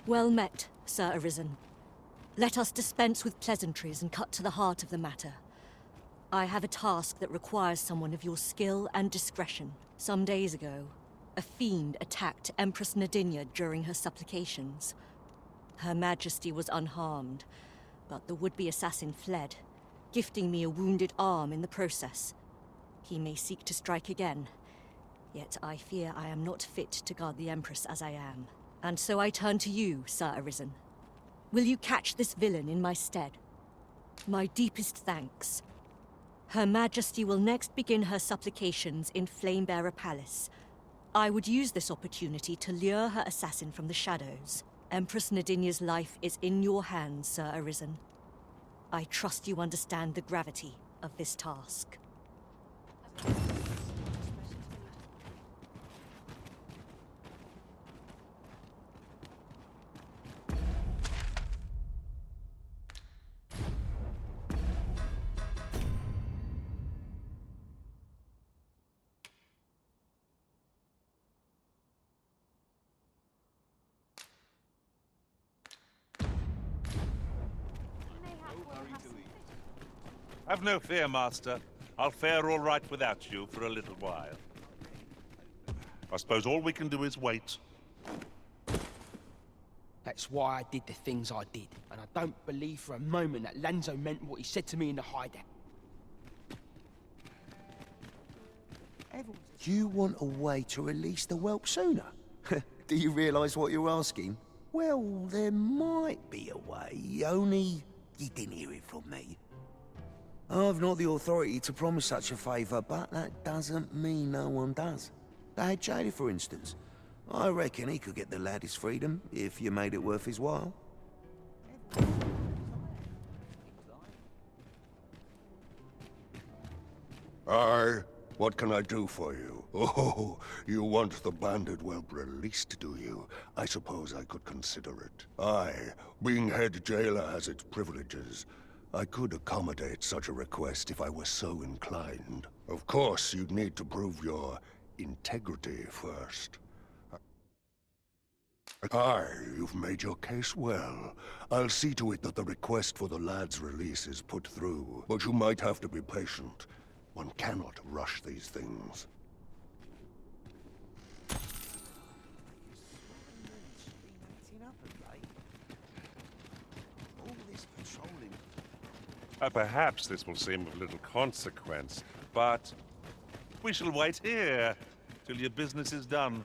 Well met, Sir Arisen. Let us dispense with pleasantries and cut to the heart of the matter. I have a task that requires someone of your skill and discretion. Some days ago, a fiend attacked Empress Nadinia during her supplications. Her Majesty was unharmed, but the would-be assassin fled, gifting me a wounded arm in the process. He may seek to strike again, yet I fear I am not fit to guard the Empress as I am. And so I turn to you, Sir Arisen. Will you catch this villain in my stead? My deepest thanks. Her Majesty will next begin her supplications in Flamebearer Palace. I would use this opportunity to lure her assassin from the shadows. Empress Nadinia's life is in your hands, Sir Arisen. I trust you understand the gravity of this task. Have no fear, Master. I'll fare all right without you for a little while. I suppose all we can do is wait. That's why I did the things I did, and I don't believe for a moment that Lanzo meant what he said to me in the hideout. You want a way to release the whelp sooner? Do you realise what you're asking? Well, there might be a way, only you didn't hear it from me. I've not the authority to promise such a favour, but that doesn't mean no one does. Lad Jada, for instance. I reckon he could get the lad his freedom, if you made it worth his while. Aye, what can I do for you? Oh, you want the banded whelp released, do you? I suppose I could consider it. Aye, being head jailer has its privileges. I could accommodate such a request if I were so inclined. Of course, you'd need to prove your integrity first. Aye, you've made your case well. I'll see to it that the request for the lad's release is put through. But you might have to be patient. One cannot rush these things. Perhaps this will seem of little consequence, but we shall wait here till your business is done.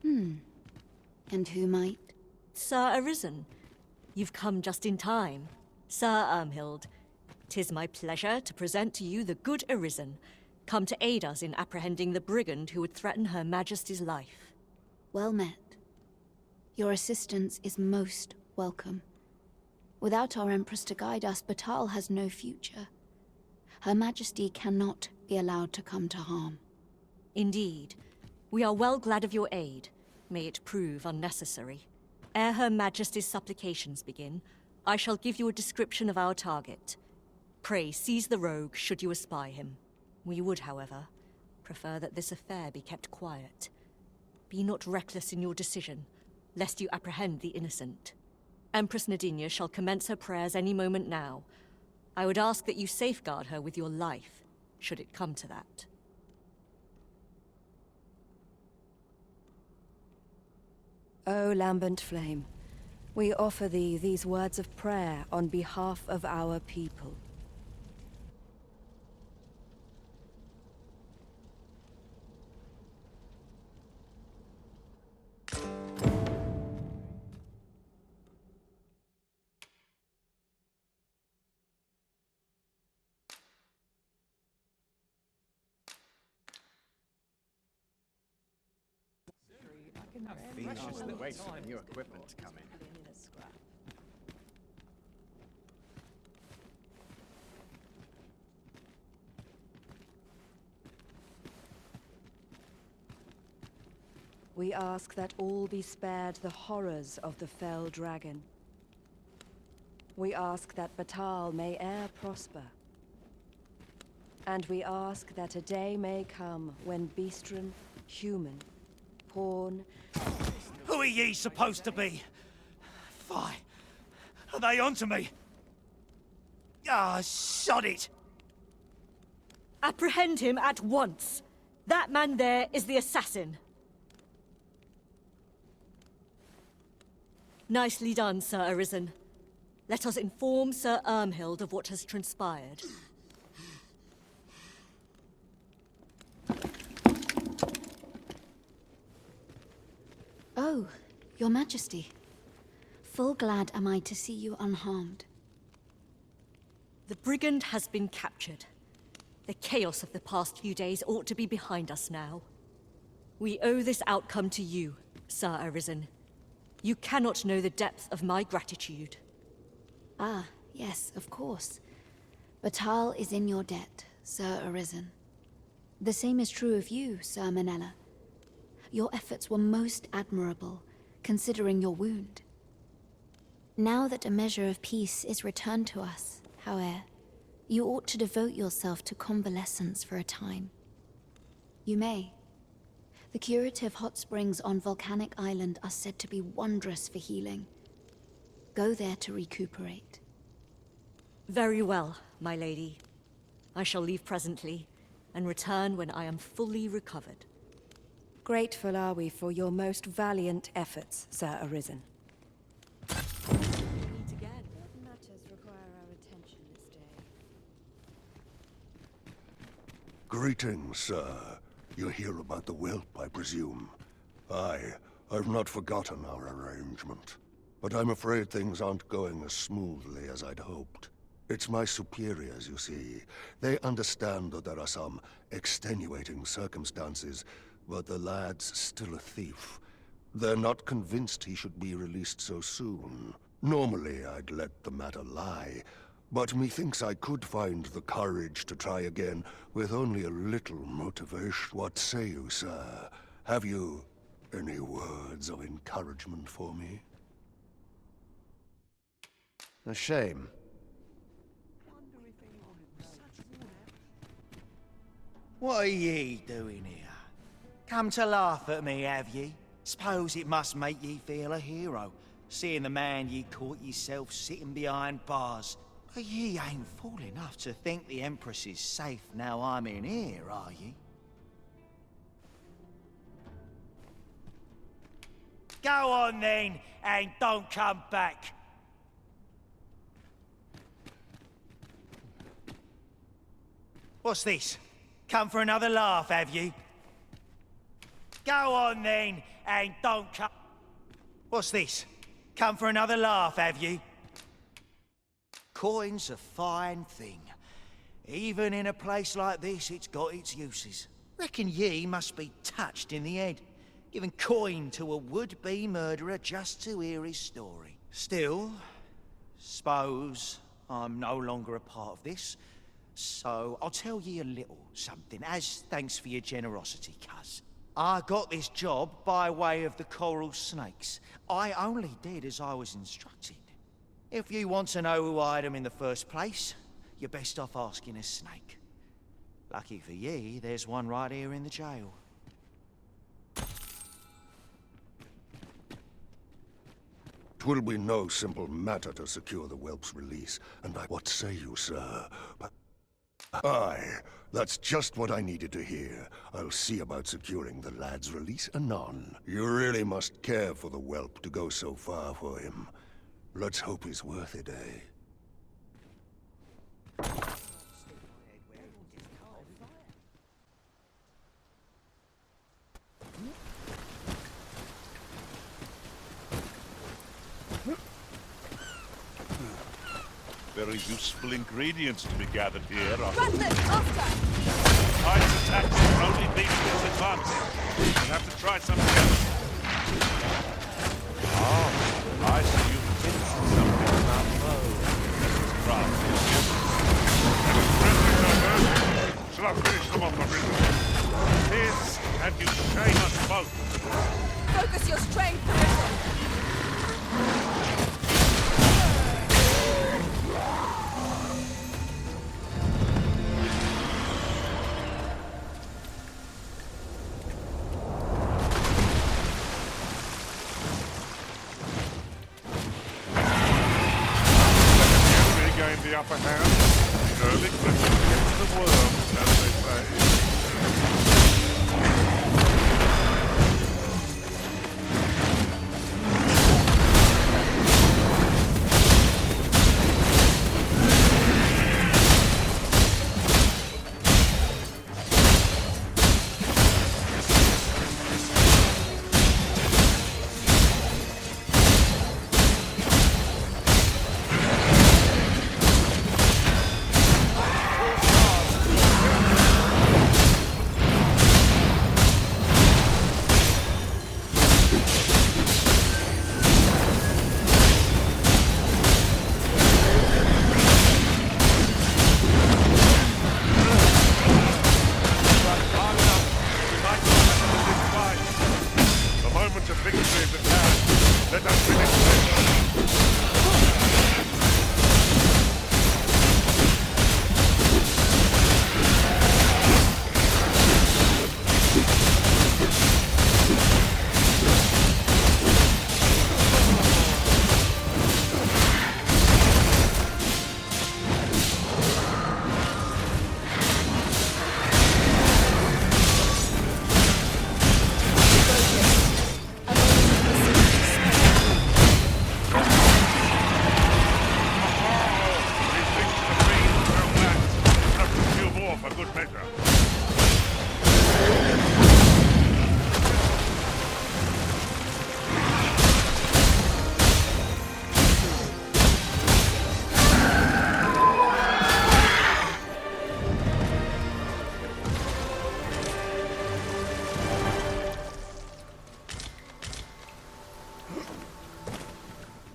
And who might? Sir Arisen, you've come just in time. Sir Ermhild, 'tis my pleasure to present to you the good Arisen, come to aid us in apprehending the brigand who would threaten Her Majesty's life. Well met. Your assistance is most welcome. Without our Empress to guide us, Batal has no future. Her Majesty cannot be allowed to come to harm. Indeed. We are well glad of your aid. May it prove unnecessary. Ere Her Majesty's supplications begin, I shall give you a description of our target. Pray seize the rogue should you espy him. We would, however, prefer that this affair be kept quiet. Be not reckless in your decision, lest you apprehend the innocent. Empress Nadinia shall commence her prayers any moment now. I would ask that you safeguard her with your life, should it come to that. O lambent flame, we offer thee these words of prayer on behalf of our people. Precious little wait for new equipment to come in. We ask that all be spared the horrors of the fell dragon. We ask that Batal may e'er prosper. And we ask that a day may come when Beastren, human, pawn. Who are ye supposed to be? Fie. Are they onto me? Ah, sod it! Apprehend him at once. That man there is the assassin. Nicely done, Sir Arisen. Let us inform Sir Ermhild of what has transpired. Oh, Your Majesty. Full glad am I to see you unharmed. The brigand has been captured. The chaos of the past few days ought to be behind us now. We owe this outcome to you, Sir Arisen. You cannot know the depth of my gratitude. Ah, yes, of course. Batal is in your debt, Sir Arisen. The same is true of you, Sir Manella. Your efforts were most admirable, considering your wound. Now that a measure of peace is returned to us, however, you ought to devote yourself to convalescence for a time. You may. The curative hot springs on Volcanic Island are said to be wondrous for healing. Go there to recuperate. Very well, my lady. I shall leave presently, and return when I am fully recovered. Grateful are we for your most valiant efforts, Sir Arisen. Meet again. What matters require our attention this day? Greetings, sir. You hear about the whelp, I presume? I've not forgotten our arrangement. But I'm afraid things aren't going as smoothly as I'd hoped. It's my superiors, you see. They understand that there are some extenuating circumstances, but the lad's still a thief. They're not convinced he should be released so soon. Normally, I'd let the matter lie, but methinks I could find the courage to try again with only a little motivation. What say you, sir? Have you any words of encouragement for me? A shame. What are ye doing here? Come to laugh at me, have ye? Suppose it must make ye feel a hero, seeing the man ye caught yourself sitting behind bars. But ye ain't fool enough to think the Empress is safe now I'm in here, are ye? Go on then, and don't come back. What's this? Come for another laugh, have you? Go on then, and don't come... What's this? Come for another laugh, have you? Coin's a fine thing. Even in a place like this, it's got its uses. Reckon ye must be touched in the head, giving coin to a would-be murderer just to hear his story. Still, suppose I'm no longer a part of this, so I'll tell ye a little something, as thanks for your generosity, cuz. I got this job by way of the coral snakes. I only did as I was instructed. If you want to know who hired them in the first place, you're best off asking a snake. Lucky for ye, there's one right here in the jail. 'Twill be no simple matter to secure the whelp's release, and what say you, sir? But aye, that's just what I needed to hear. I'll see about securing the lad's release anon. You really must care for the whelp to go so far for him. Let's hope he's worth it, eh? Very useful ingredients to be gathered here. Ratlet, after! Tide's attacks will only be to disadvantage. We'll have to try something else. Ah, I see you've finished something about bow. Craft. Shall I finish them on the river? This, and you shame us both. Focus your strength, Arisen! upper hand. Early Christmas gets the worms, as they say.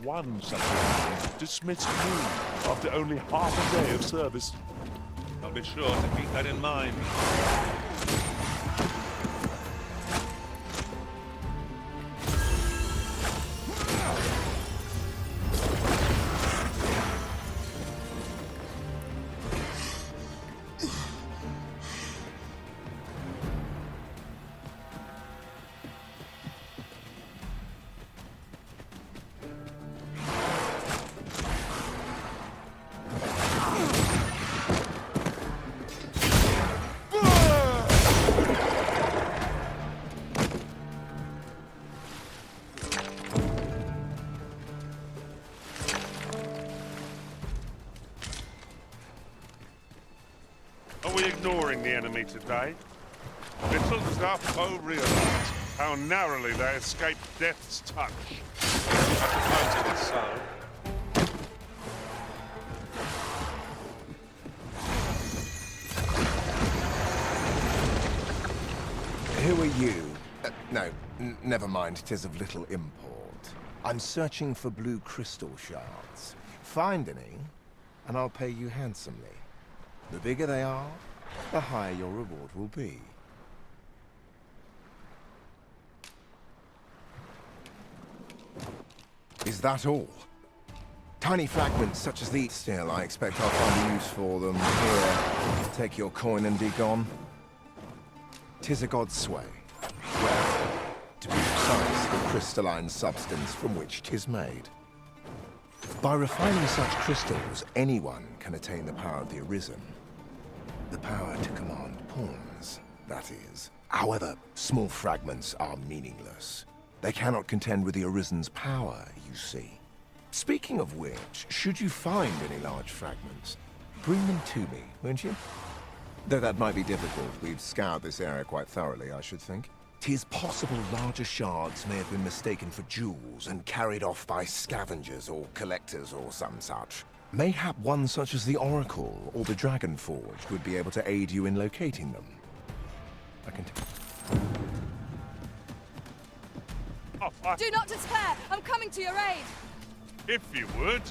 One such a dismissed me after only half a day of service. I'll be sure to keep that in mind. Are we ignoring the enemy today? Little does our foe realize how narrowly they escape death's touch. I suppose it is so. Who are you? No, never mind, 'tis of little import. I'm searching for blue crystal shards. Find any, and I'll pay you handsomely. The bigger they are, the higher your reward will be. Is that all? Tiny fragments such as these. Still, I expect I'll find a use for them. Here, take your coin and be gone. 'Tis a god's sway. Well, to be precise, the crystalline substance from which 'tis made. By refining such crystals, anyone can attain the power of the Arisen. The power to command pawns, that is. However, small fragments are meaningless. They cannot contend with the Arisen's power, you see. Speaking of which, should you find any large fragments, bring them to me, won't you? Though that might be difficult, we've scoured this area quite thoroughly, I should think. 'Tis possible larger shards may have been mistaken for jewels and carried off by scavengers or collectors or some such. Mayhap one such as the Oracle or the Dragon Forge would be able to aid you in locating them. I can Do not despair! I'm coming to your aid! If you would.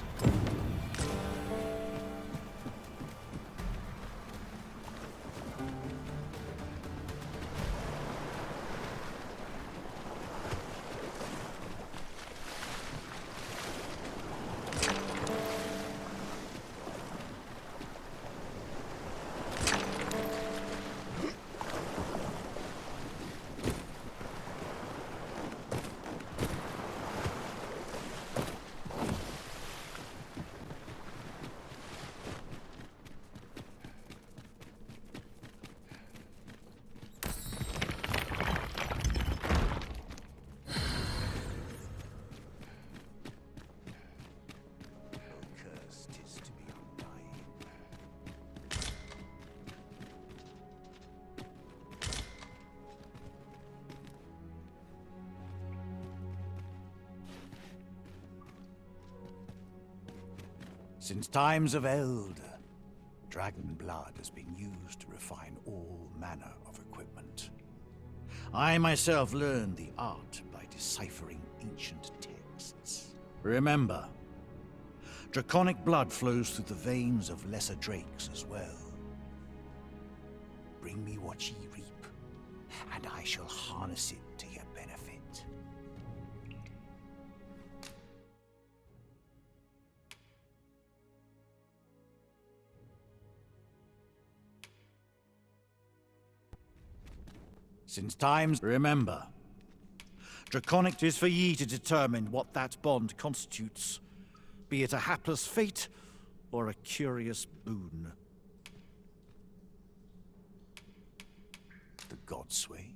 Since times of eld, dragon blood has been used to refine all manner of equipment. I myself learned the art by deciphering ancient texts. Remember, draconic blood flows through the veins of lesser drakes as well. Bring me what ye reap, and I shall harness it to your benefit. Since times, remember, draconic is for ye to determine what that bond constitutes, be it a hapless fate or a curious boon. The Godsway?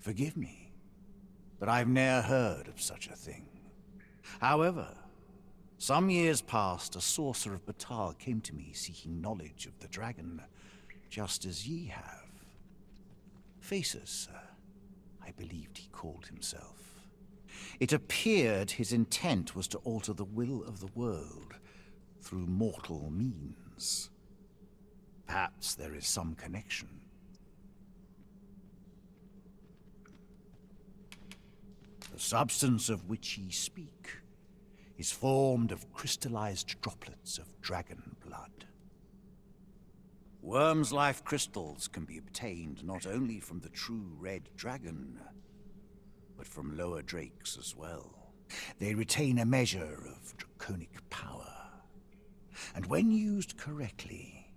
Forgive me, but I've ne'er heard of such a thing. However, some years past, a sorcerer of Batal came to me seeking knowledge of the dragon, just as ye have. Faces, I believed he called himself. It appeared his intent was to alter the will of the world through mortal means. Perhaps there is some connection. The substance of which ye speak is formed of crystallized droplets of dragon blood. Worm's life crystals can be obtained not only from the true red dragon, but from lower drakes as well. They retain a measure of draconic power, and when used correctly,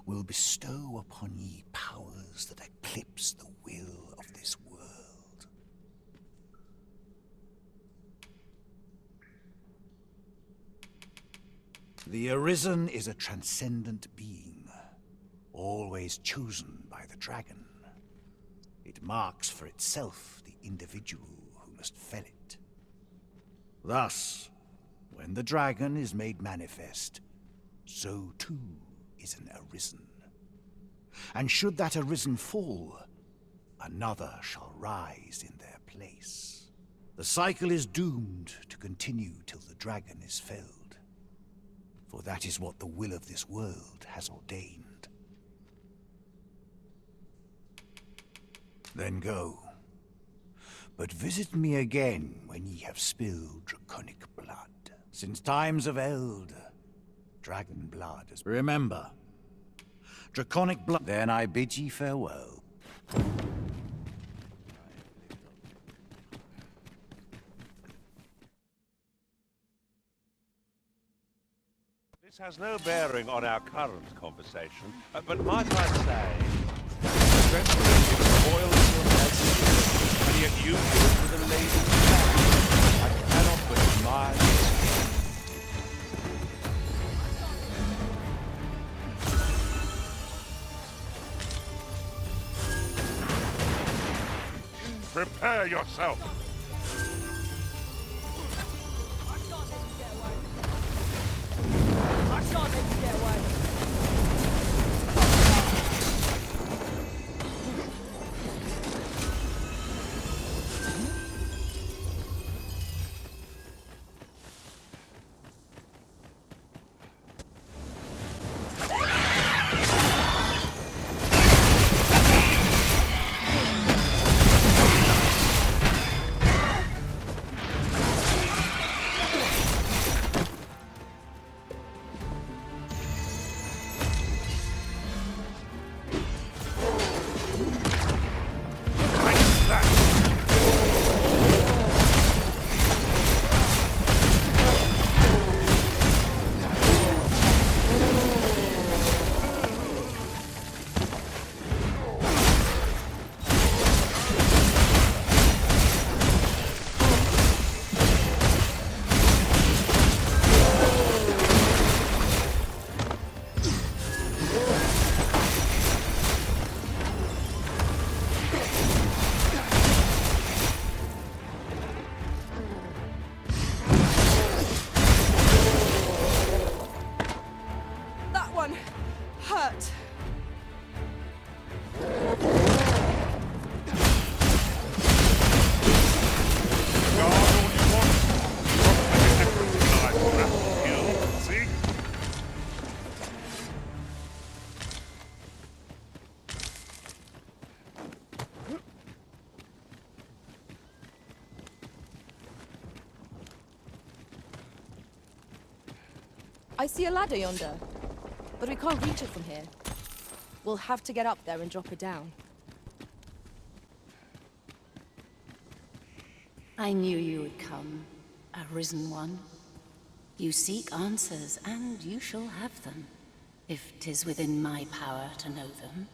will bestow upon ye powers that eclipse the will of this world. The Arisen is a transcendent being, always chosen by the dragon. It marks for itself the individual who must fell it. Thus, when the dragon is made manifest, so too is an Arisen. And should that Arisen fall, another shall rise in their place. The cycle is doomed to continue till the dragon is felled, for that is what the will of this world has ordained. Then go. But visit me again when ye have spilled draconic blood. Since times of eld, dragon blood is... Remember, draconic blood... Then I bid ye farewell. This has no bearing on our current conversation, but might I say... Boiled and yet you do it with a lazy hand. I cannot but admire this. Prepare yourself. I can't let you get away. I see a ladder yonder, but we can't reach it from here. We'll have to get up there and drop it down. I knew you would come, Arisen One. You seek answers, and you shall have them, if 'tis within my power to know them.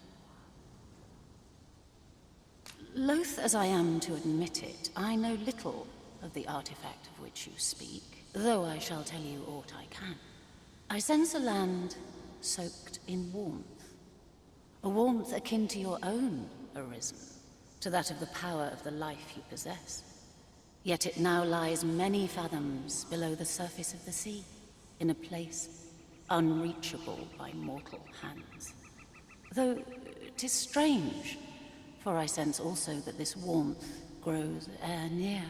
Loath as I am to admit it, I know little of the artifact of which you speak, though I shall tell you aught I can. I sense a land soaked in warmth. A warmth akin to your own, Arisen, to that of the power of the life you possess. Yet it now lies many fathoms below the surface of the sea, in a place unreachable by mortal hands. Though 'tis strange, for I sense also that this warmth grows ere near.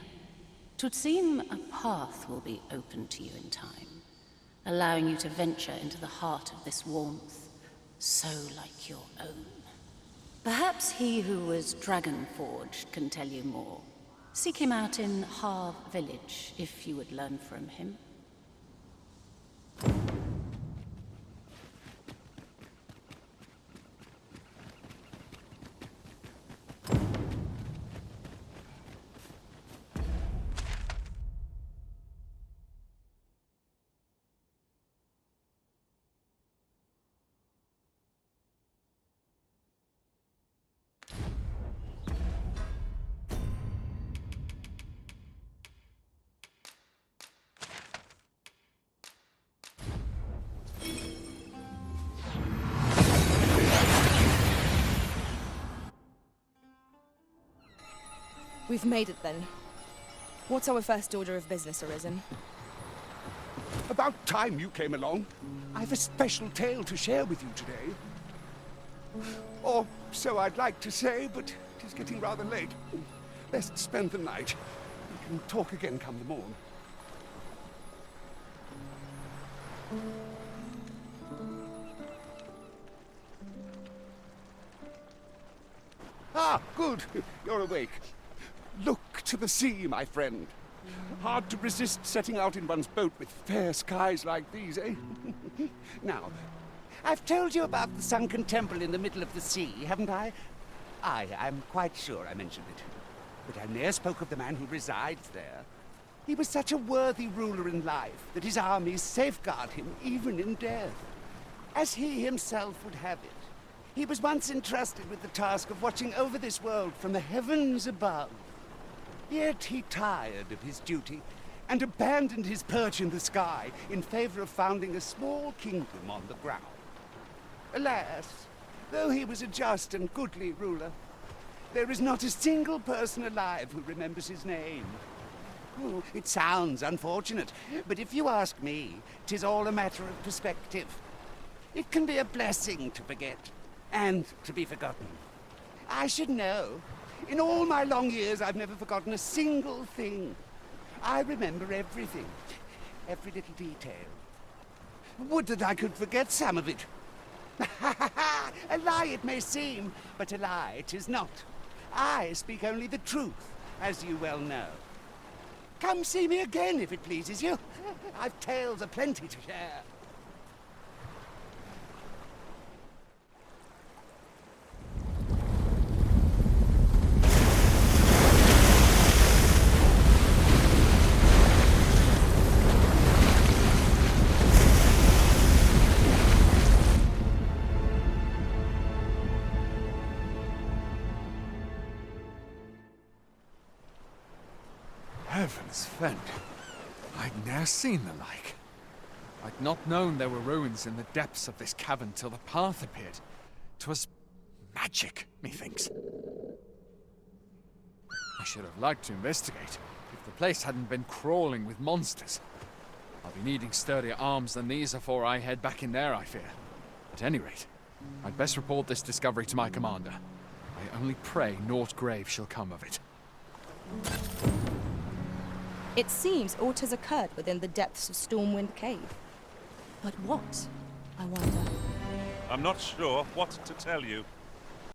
'Twould seem a path will be open to you in time, allowing you to venture into the heart of this warmth, so like your own. Perhaps he who was dragon-forged can tell you more. Seek him out in Harv Village, if you would learn from him. We've made it then. What's our first order of business, Arisen? About time you came along. I've a special tale to share with you today. Or so I'd like to say, but it is getting rather late. Best spend the night. We can talk again come the morn. Ah, good. You're awake. Look to the sea, my friend. Hard to resist setting out in one's boat with fair skies like these, eh? Now, I've told you about the sunken temple in the middle of the sea, haven't I? I'm quite sure I mentioned it. But I ne'er spoke of the man who resides there. He was such a worthy ruler in life that his armies safeguard him even in death. As he himself would have it, he was once entrusted with the task of watching over this world from the heavens above. Yet he tired of his duty and abandoned his perch in the sky in favor of founding a small kingdom on the ground. Alas, though he was a just and goodly ruler, there is not a single person alive who remembers his name. Oh, it sounds unfortunate, but if you ask me, 'tis all a matter of perspective. It can be a blessing to forget, and to be forgotten. I should know. In all my long years, I've never forgotten a single thing. I remember everything, every little detail. Would that I could forget some of it. A lie it may seem, but a lie it is not. I speak only the truth, as you well know. Come see me again if it pleases you. I've tales aplenty to share. Heavens fend. I'd ne'er seen the like. I'd not known there were ruins in the depths of this cavern till the path appeared. 'Twas magic, methinks. I should have liked to investigate, if the place hadn't been crawling with monsters. I'll be needing sturdier arms than these afore I head back in there, I fear. At any rate, I'd best report this discovery to my commander. I only pray naught grave shall come of it. It seems aught has occurred within the depths of Stormwind Cave. But what, I wonder? I'm not sure what to tell you.